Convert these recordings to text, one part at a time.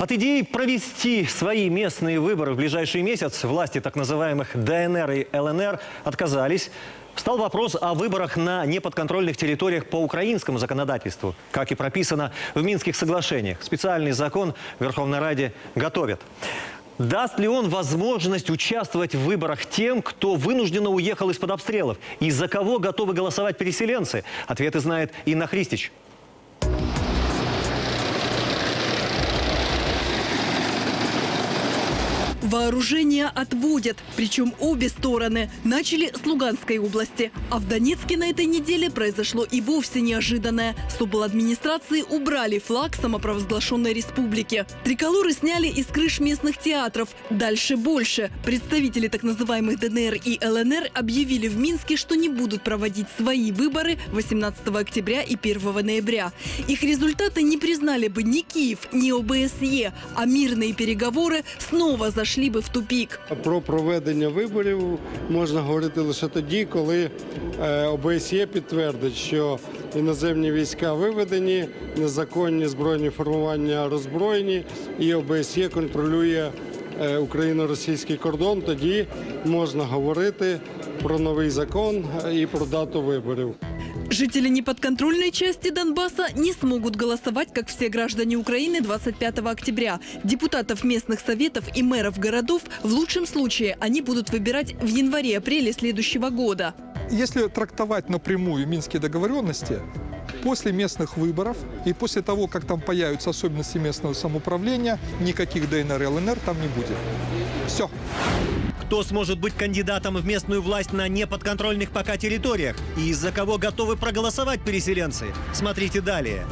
От идеи провести свои местные выборы в ближайший месяц власти так называемых ДНР и ЛНР отказались. Встал вопрос о выборах на неподконтрольных территориях по украинскому законодательству, как и прописано в Минских соглашениях. Специальный закон в Верховной Раде готовят. Даст ли он возможность участвовать в выборах тем, кто вынужденно уехал из-под обстрелов? И за кого готовы голосовать переселенцы? Ответы знает Инна Христич. Вооружение отводят, причем обе стороны. Начали с Луганской области. А в Донецке на этой неделе произошло и вовсе неожиданное. С обладминистрации убрали флаг самопровозглашенной республики. Триколоры сняли из крыш местных театров. Дальше больше. Представители так называемых ДНР и ЛНР объявили в Минске, что не будут проводить свои выборы 18 октября и 1 ноября. Их результаты не признали бы ни Киев, ни ОБСЕ, а мирные переговоры снова зашли би в тупік. Про проведення виборів можна говорити лише тоді, коли ОБСЄ підтвердить, що іноземні війська виведені, незаконні збройні формування роззброєні і ОБСЄ контролює україно-російський кордон, тоді можна говорити про новий закон і про дату виборів. Жители неподконтрольной части Донбасса не смогут голосовать, как все граждане Украины, 25 октября. Депутатов местных советов и мэров городов в лучшем случае они будут выбирать в январе-апреле следующего года. Если трактовать напрямую Минские договоренности, после местных выборов и после того, как там появятся особенности местного самоуправления, никаких ДНР и ЛНР там не будет. Все. Кто сможет быть кандидатом в местную власть на неподконтрольных пока территориях? И за кого готовы проголосовать переселенцы? Смотрите далее.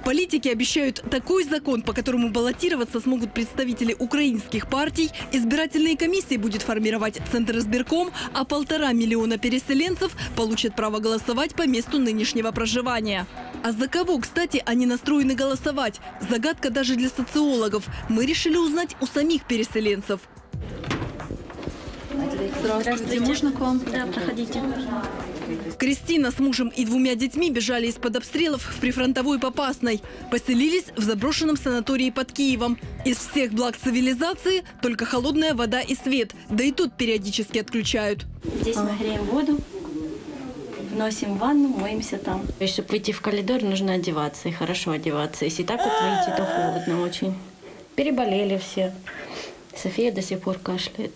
Политики обещают такой закон, по которому баллотироваться смогут представители украинских партий. Избирательные комиссии будет формировать Центр избирком, а 1,5 миллиона переселенцев получат право голосовать по месту нынешнего проживания. А за кого, кстати, они настроены голосовать? Загадка даже для социологов. Мы решили узнать у самих переселенцев. Здравствуйте. Можно к вам? Да, проходите. Кристина с мужем и 2 детьми бежали из-под обстрелов в прифронтовой Попасной. Поселились в заброшенном санатории под Киевом. Из всех благ цивилизации только холодная вода и свет. Да и тут периодически отключают. Здесь мы греем воду, носим ванну, моемся там. И чтобы выйти в коридор, нужно одеваться и хорошо одеваться. Если так вот выйти, то холодно очень. Переболели все. София до сих пор кашляет.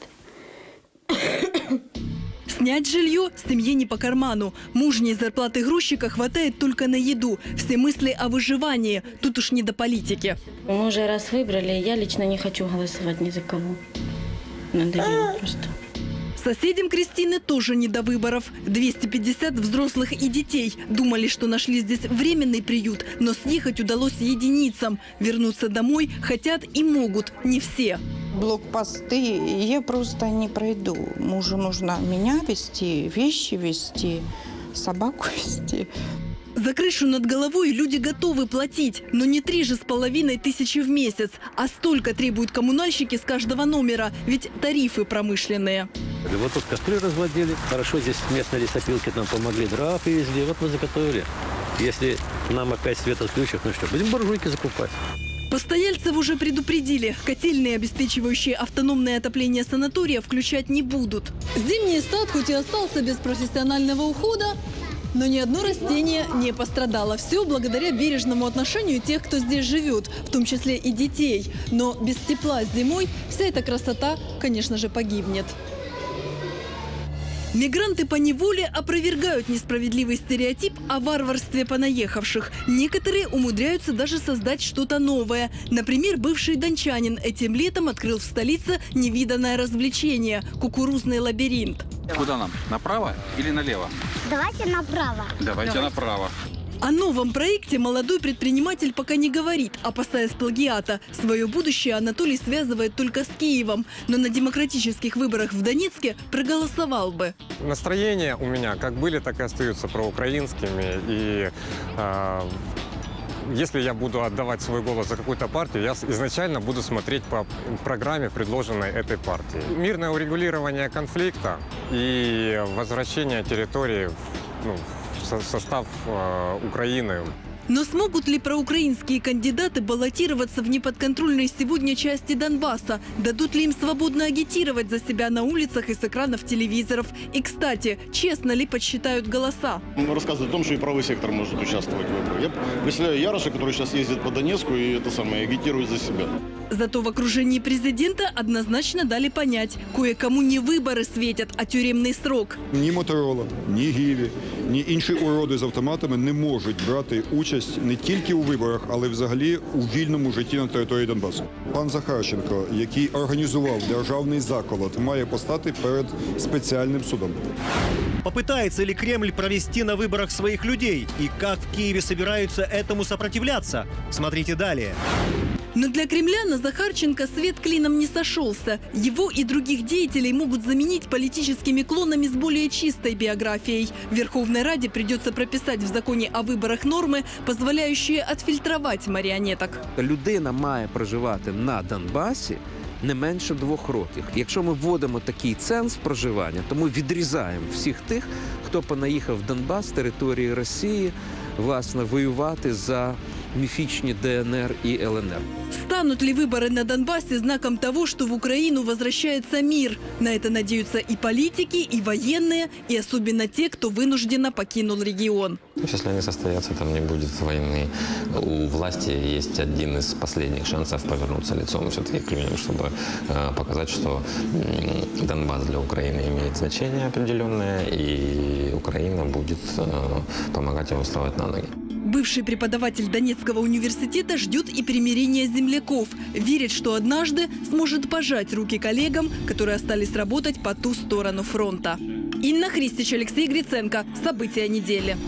Снять жилье семье не по карману. Мужней зарплаты грузчика хватает только на еду. Все мысли о выживании. Тут уж не до политики. Мы уже раз выбрали, я лично не хочу голосовать ни за кого. Надоело просто. Соседям Кристины тоже не до выборов. 250 взрослых и детей. Думали, что нашли здесь временный приют, но съехать удалось единицам. Вернуться домой хотят и могут не все. Блокпосты я просто не пройду. Мужу нужно меня вести, вещи вести, собаку вести. За крышу над головой люди готовы платить, но не 3,5 тысячи в месяц, а столько требуют коммунальщики с каждого номера, ведь тарифы промышленные. Вот тут костры разводили, хорошо здесь местные лесопилки нам помогли, дрова привезли, вот мы заготовили. Если нам опять свет отключат, ну что, будем буржуйки закупать. Постояльцев уже предупредили. Котельные, обеспечивающие автономное отопление санатория, включать не будут. Зимний сад хоть и остался без профессионального ухода, но ни одно растение не пострадало. Все благодаря бережному отношению тех, кто здесь живет, в том числе и детей. Но без тепла зимой вся эта красота, конечно же, погибнет. Мигранты поневоле опровергают несправедливый стереотип о варварстве понаехавших. Некоторые умудряются даже создать что-то новое. Например, бывший дончанин этим летом открыл в столице невиданное развлечение – кукурузный лабиринт. Куда нам? Направо или налево? Давайте направо. Давайте направо. О новом проекте молодой предприниматель пока не говорит, опасаясь плагиата. Свое будущее Анатолий связывает только с Киевом. Но на демократических выборах в Донецке проголосовал бы. Настроения у меня как были, так и остаются проукраинскими. И если я буду отдавать свой голос за какую-то партию, я изначально буду смотреть по программе, предложенной этой партией. Мирное урегулирование конфликта и возвращение территории в состав Украины. Но смогут ли проукраинские кандидаты баллотироваться в неподконтрольной сегодня части Донбасса? Дадут ли им свободно агитировать за себя на улицах и с экранов телевизоров? И, кстати, честно ли подсчитают голоса? Мы рассказывают о том, что и правый сектор может участвовать в выборах. Я представляю Яроша, который сейчас ездит по Донецку и агитирует за себя. Зато в окружении президента однозначно дали понять, кое-кому не выборы светят, а тюремный срок. Ні Моторола, ні Гіві, ні інші уроди з автоматами не можуть брати участь не тільки у виборах, але взагалі у вільному житті на території Донбасу. Пан Захарченко, який організував державний заколот, має постати перед спеціальним судом. Попытается ли Кремль провести на выборах своих людей? И как в Киеве собираются этому сопротивляться? Смотрите далее. Но для Кремля на Захарченко свет клином не сошелся. Его и других деятелей могут заменить политическими клонами с более чистой биографией. В Верховной Раде придется прописать в законе о выборах нормы, позволяющие отфильтровать марионеток. Людина має проживати на Донбасі не менше 2 років. Якщо ми вводимо такий ценз проживання, то ми відрізаємо всіх тих, хто понаїхав в Донбас з території Росії, власне, воювати за мифичные ДНР и ЛНР. Станут ли выборы на Донбассе знаком того, что в Украину возвращается мир? На это надеются и политики, и военные, и особенно те, кто вынужденно покинул регион. Если они состоятся, там не будет войны. У власти есть один из последних шансов повернуться лицом все-таки к людям, чтобы показать, что Донбасс для Украины имеет значение определенное, и Украина будет помогать его вставать на ноги. Бывший преподаватель Донецкого университета ждет и примирения земляков. Верит, что однажды сможет пожать руки коллегам, которые остались работать по ту сторону фронта. Инна Христич, Алексей Гриценко. События недели.